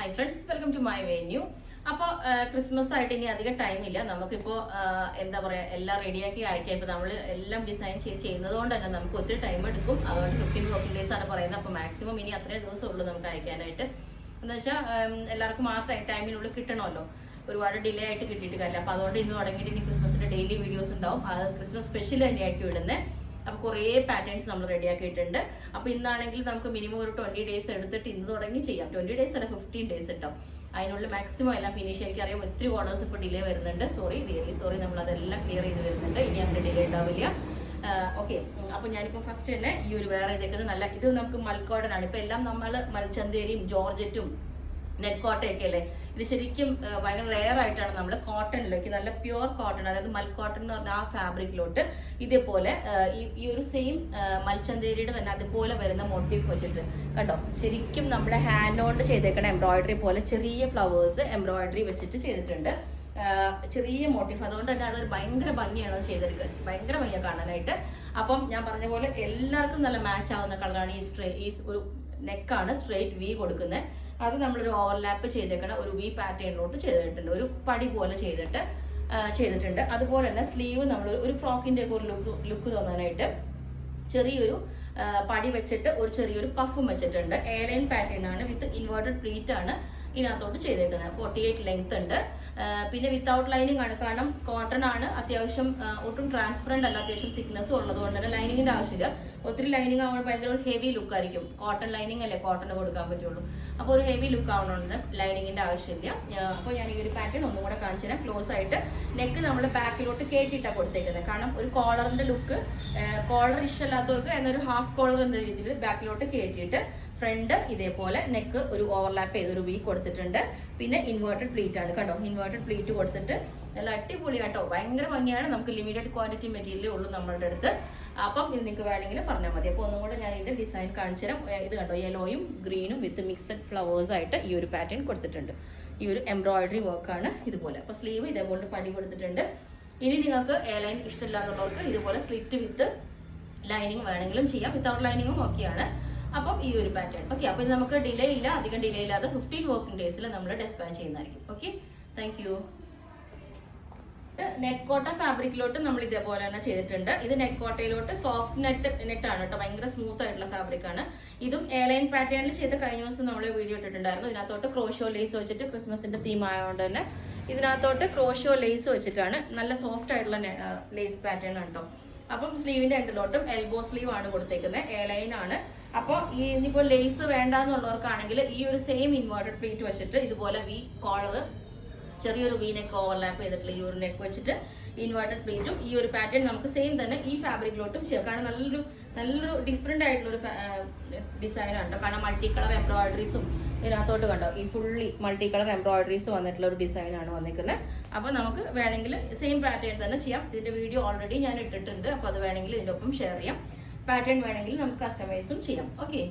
Hi friends, welcome to my venue. അപ്പോൾ Christmas ആയിട്ട് ഇനി അധികം ടൈമില്ല. നമുക്കിപ്പോൾ എന്താ പറയുക, എല്ലാം റെഡിയാക്കി അയക്കാം. ഇപ്പോൾ നമ്മൾ എല്ലാം ഡിസൈൻ ചെയ്യുന്നത് കൊണ്ട് തന്നെ നമുക്ക് ഒത്തിരി ടൈം എടുക്കും. അതുകൊണ്ട് 15 വർക്കിംഗ് ഡേയ്സ് ആണ് പറയുന്നത്. അപ്പോൾ മാക്സിമം ഇനി അത്രയും ദിവസം ഉള്ളൂ നമുക്ക് അയക്കാനായിട്ട്. എന്ന് വെച്ചാൽ എല്ലാവർക്കും ആ ടൈമിനുള്ളിൽ കിട്ടണമല്ലോ. ഒരുപാട് ഡിലേ ആയിട്ട് കിട്ടിയിട്ട് കാര്യമില്ല. അപ്പോൾ അതുകൊണ്ട് ഇന്ന് തുടങ്ങിയിട്ട് ഇനി ക്രിസ്മസിന്റെ ഡെയിലി വീഡിയോസ് ഉണ്ടാവും. അത് ക്രിസ്മസ് സ്പെഷ്യൽ തന്നെയായിരിക്കും ഇടുന്നത്. അപ്പോൾ കുറേ പാറ്റേൺസ് നമ്മൾ റെഡിയാക്കിയിട്ടുണ്ട്. അപ്പോൾ ഇന്നാണെങ്കിൽ നമുക്ക് മിനിമം ഒരു 20 ഡേയ്സ് എടുത്തിട്ട് ഇന്ന് തുടങ്ങി ചെയ്യാം. 20 ഡേയ്സ് അല്ല, 15 ഡേയ്സ് ഇട്ടാം. അതിനുള്ളിൽ മാക്സിമം എല്ലാം ഫിനിഷ്. എനിക്കറിയാം ഒത്തിരി ഓർഡേഴ്സ് ഇപ്പോൾ ഡിലേ വരുന്നുണ്ട്. Really sorry. നമ്മളതെല്ലാം ക്ലിയർ ചെയ്ത് വരുന്നുണ്ട്. ഇനി അങ്ങനെ ഡിലേ ഉണ്ടാവില്ല. ഓക്കെ, അപ്പോൾ ഞാനിപ്പോൾ ഫസ്റ്റ് തന്നെ ഈ ഒരു വേറെ ഇതൊക്കെ നല്ല ഇത് നമുക്ക് മൽക്കോട്ടൺ ആണ്. ഇപ്പോൾ എല്ലാം നമ്മൾ മൽച്ചന്തേരിയും ജോർജറ്റും നെറ്റ് കോട്ടയൊക്കെ അല്ലേ. ഇത് ശരിക്കും ഭയങ്കര റെയർ ആയിട്ടാണ് നമ്മൾ കോട്ടണിലേക്ക്, നല്ല പ്യുവർ കോട്ടൺ, അതായത് മൽക്കോട്ടൺ എന്ന് പറഞ്ഞ ആ ഫാബ്രിക്കിലോട്ട് ഇതേപോലെ ഈ ഒരു സെയിം മൽച്ചന്തേരിയുടെ തന്നെ അതുപോലെ വരുന്ന മോട്ടീഫ് വെച്ചിട്ട് കണ്ടോ. ശരിക്കും നമ്മുടെ ഹാൻഡ് കൊണ്ട് ചെയ്തേക്കണ എംബ്രോയിഡറി പോലെ ചെറിയ ഫ്ലവേഴ്സ് എംബ്രോയിഡറി വെച്ചിട്ട് ചെയ്തിട്ടുണ്ട്. ചെറിയ മോട്ടീഫ്, അതുകൊണ്ട് തന്നെ അതൊരു ഭയങ്കര ഭംഗിയാണ് ചെയ്തെടുക്കുക. ഭയങ്കര ഭംഗിയാണ് കാണാനായിട്ട്. അപ്പം ഞാൻ പറഞ്ഞ പോലെ എല്ലാവർക്കും നല്ല മാച്ച് ആവുന്ന കളറാണ്. ഈ ഒരു നെക്കാണ് സ്ട്രെയിറ്റ് വി കൊടുക്കുന്നത്. അത് നമ്മളൊരു ഓവർലാപ്പ് ചെയ്തേക്കണ ഒരു വി പാറ്റേണിലോട്ട് ചെയ്തിട്ടുണ്ട്. ഒരു പടി പോലെ ചെയ്തിട്ടുണ്ട്. അതുപോലെ തന്നെ സ്ലീവ് നമ്മൾ ഒരു ഫ്രോക്കിന്റെ ഒക്കെ ഒരു ലുക്ക് തോന്നാനായിട്ട് ചെറിയൊരു പടി വെച്ചിട്ട് ഒരു ചെറിയൊരു പഫും വെച്ചിട്ടുണ്ട്. എയർലൈൻ പാറ്റേൺ ആണ്, വിത്ത് ഇൻവേർട്ടഡ് പ്ലീറ്റ് ആണ് ഇതിനകത്തോട്ട് ചെയ്തേക്കുന്നത്. 48 ലെങ്ത് ഉണ്ട്. പിന്നെ വിത്തൗട്ട് ലൈനിങ് ആണ്, കാരണം കോട്ടൺ ആണ്. അത്യാവശ്യം ഒട്ടും ട്രാൻസ്പെറന്റ് അല്ല, അത്യാവശ്യം തിക്നെസ്സും ഉള്ളത് കൊണ്ട് തന്നെ ലൈനിങ്ങിന്റെ ആവശ്യമില്ല. ഒത്തിരി ലൈനിങ് ആവുമ്പോൾ ഭയങ്കര ഒരു ഹെവി ലുക്ക് ആയിരിക്കും. കോട്ടൺ ലൈനിങ് അല്ലേ കോട്ടൺ കൊടുക്കാൻ പറ്റുള്ളൂ. അപ്പോൾ ഒരു ഹെവി ലുക്ക് ആവുന്നതുകൊണ്ട് ലൈനിങ്ങിന്റെ ആവശ്യമില്ല. അപ്പോൾ ഞാൻ ഈ ഒരു പാറ്റേൺ ഒന്നും കൂടെ കാണിച്ചു തരാം. ക്ലോസ് ആയിട്ട് നെക്ക് നമ്മൾ ബാക്കിലോട്ട് കയറ്റിയിട്ടാണ് കൊടുത്തേക്കുന്നത്. കാരണം ഒരു കോളറിന്റെ ലുക്ക്, കോളർ ഇഷ്ടമല്ലാത്തവർക്ക് എന്നൊരു ഹാഫ് കോളർ എന്ന രീതിയിൽ ബാക്കിലോട്ട് കയറ്റിയിട്ട് ഫ്രണ്ട് ഇതേപോലെ നെക്ക് ഒരു ഓവർലാപ്പ് ചെയ്ത് ഒരു വി കൊടുത്തിട്ടുണ്ട്. പിന്നെ ഇൻവേർട്ടഡ് പ്ലീറ്റ് ആണ് കേട്ടോ. ഇൻവേർട്ടഡ് പ്ലീറ്റ് കൊടുത്തിട്ട് നല്ല അടിപൊളിയാട്ടോ, ഭയങ്കര ഭംഗിയാണ്. നമുക്ക് ലിമിറ്റഡ് ക്വാണ്ടിറ്റി മെറ്റീരിയലേ ഉള്ളൂ നമ്മളുടെ അടുത്ത്. അപ്പം ഇത് നിങ്ങൾക്ക് വേണമെങ്കിൽ പറഞ്ഞാൽ മതി. അപ്പോൾ ഒന്നും കൂടെ ഞാൻ ഇതിന്റെ ഡിസൈൻ കാണിച്ചു തരാം. ഇത് കണ്ടോ, യെലോയും ഗ്രീനും വിത്ത് മിക്സഡ് ഫ്ലവേഴ്സ് ആയിട്ട് ഈ ഒരു പാറ്റേൺ കൊടുത്തിട്ടുണ്ട്. ഈ ഒരു എംബ്രോയിഡറി വർക്കാണ് ഇതുപോലെ. അപ്പോൾ സ്ലീവ് ഇതേപോലെ പടി കൊടുത്തിട്ടുണ്ട്. ഇനി നിങ്ങൾക്ക് എയർലൈൻ ഇഷ്ടമില്ല എന്നുള്ളവർക്ക് ഇതുപോലെ സ്ലിറ്റ് വിത്ത് ലൈനിങ് വേണമെങ്കിലും ചെയ്യാം. വിത്തൗട്ട് ലൈനിങ്ങും ഓക്കെയാണ്. അപ്പം ഈ ഒരു പാറ്റേൺ ഓക്കെ. അപ്പോൾ ഇത് നമുക്ക് ഡിലേ ഇല്ല, അധികം ഡിലേ ഇല്ലാതെ 15 വർക്കിംഗ് ഡേയ്സിൽ നമ്മൾ ഡിസ്പാച്ച് ചെയ്യുന്നതായിരിക്കും. Okay, thank you. നെറ്റ് കോട്ട ഫാബ്രിക്കിലോട്ട് നമ്മൾ ഇതേപോലെ തന്നെ ചെയ്തിട്ടുണ്ട്. ഇത് നെറ്റ് കോട്ടയിലോട്ട് സോഫ്റ്റ് നെറ്റാണ് കേട്ടോ, ഭയങ്കര സ്മൂത്ത് ആയിട്ടുള്ള ഫാബ്രിക് ആണ്. ഇതും എയർലൈൻ പാറ്റേണിൽ ചെയ്ത് കഴിഞ്ഞ ദിവസം നമ്മൾ വീഡിയോ ഇട്ടിട്ടുണ്ടായിരുന്നു. ഇതിനകത്തോട്ട് ക്രോഷോ ലേസ് വെച്ചിട്ട് ക്രിസ്മസിന്റെ തീം ആയതുകൊണ്ട് തന്നെ ഇതിനകത്തോട്ട് ക്രോഷോ ലേസ് വെച്ചിട്ടാണ്. നല്ല സോഫ്റ്റ് ആയിട്ടുള്ള ലേസ് പാറ്റേൺ ആണ് കേട്ടോ. അപ്പം സ്ലീവിന്റെ എൻഡിലോട്ടും എൽബോ സ്ലീവ് ആണ് കൊടുത്തേക്കുന്നത്. എയർലൈൻ ആണ്. അപ്പോൾ ഇനിയിപ്പോൾ ലേസ് വേണ്ടാന്നുള്ളവർക്കാണെങ്കിൽ ഈ ഒരു സെയിം ഇൻവേർട്ടഡ് പ്ലീറ്റ് വെച്ചിട്ട് ഇതുപോലെ വി കോളർ ചെറിയൊരു വി നെക്ക് ഓവർലാപ്പ് ചെയ്തിട്ടുള്ള ഈ ഒരു നെക്ക് വെച്ചിട്ട് ഇൻവേർട്ടഡ് പ്ലീറ്റും ഈ ഒരു പാറ്റേൺ നമുക്ക് സെയിം തന്നെ ഈ ഫാബ്രിക്കിലോട്ടും ചെയ്യാം. കാരണം നല്ലൊരു ഡിഫറെന്റ് ആയിട്ടുള്ള ഒരു ഡിസൈൻ ആണ്. കാരണം മൾട്ടി കളർ എംബ്രോയിഡറീസും ഇതിനകത്തോട്ട് കണ്ടോ, ഈ ഫുള്ളി മൾട്ടി കളർ എംബ്രോയിഡറീസ് വന്നിട്ടുള്ള ഒരു ഡിസൈൻ ആണ് വന്നിരിക്കുന്നത്. അപ്പോൾ നമുക്ക് വേണമെങ്കിൽ സെയിം പാറ്റേൺ തന്നെ ചെയ്യാം. ഇതിന്റെ വീഡിയോ ഓൾറെഡി ഞാൻ ഇട്ടിട്ടുണ്ട്. അപ്പോൾ അത് വേണമെങ്കിൽ ഇതിന്റെ ഒപ്പം ഷെയർ ചെയ്യാം. പാറ്റേൺ വേണമെങ്കിൽ നമുക്ക് കസ്റ്റമൈസും ചെയ്യാം. ഓക്കെ.